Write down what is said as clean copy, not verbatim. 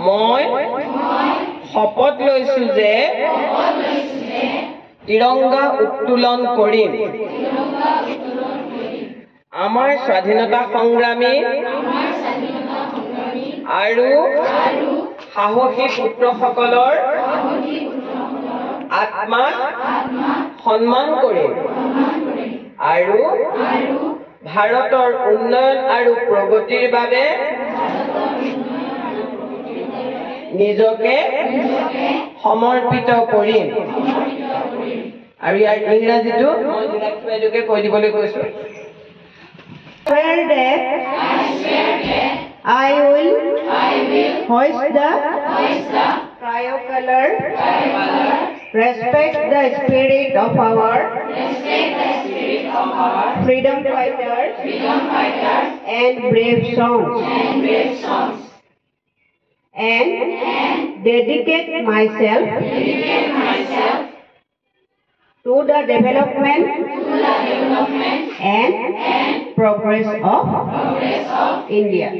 মই শপত লৈছো যে তিৰংগা উত্তোলন কৰিম আমাৰ স্বাধীনতা সংগ্ৰামী আৰু সাহসী পুত্ৰসকলৰ আত্মাক সন্মান কৰিম আৰু ভাৰতৰ উন্নয়ন আৰু প্ৰগতিৰ বাবে নিজকে সমৰ্পিত কৰিম আৰু ইয়াৰ ইংৰাজীটো মই জিলাক্ষীবাইদেউকে কৈ দিবলৈ কৈছো I will hoist the tricolor, respect the spirit of our freedom fighters and brave songs, and dedicate myself to the development and progress of India.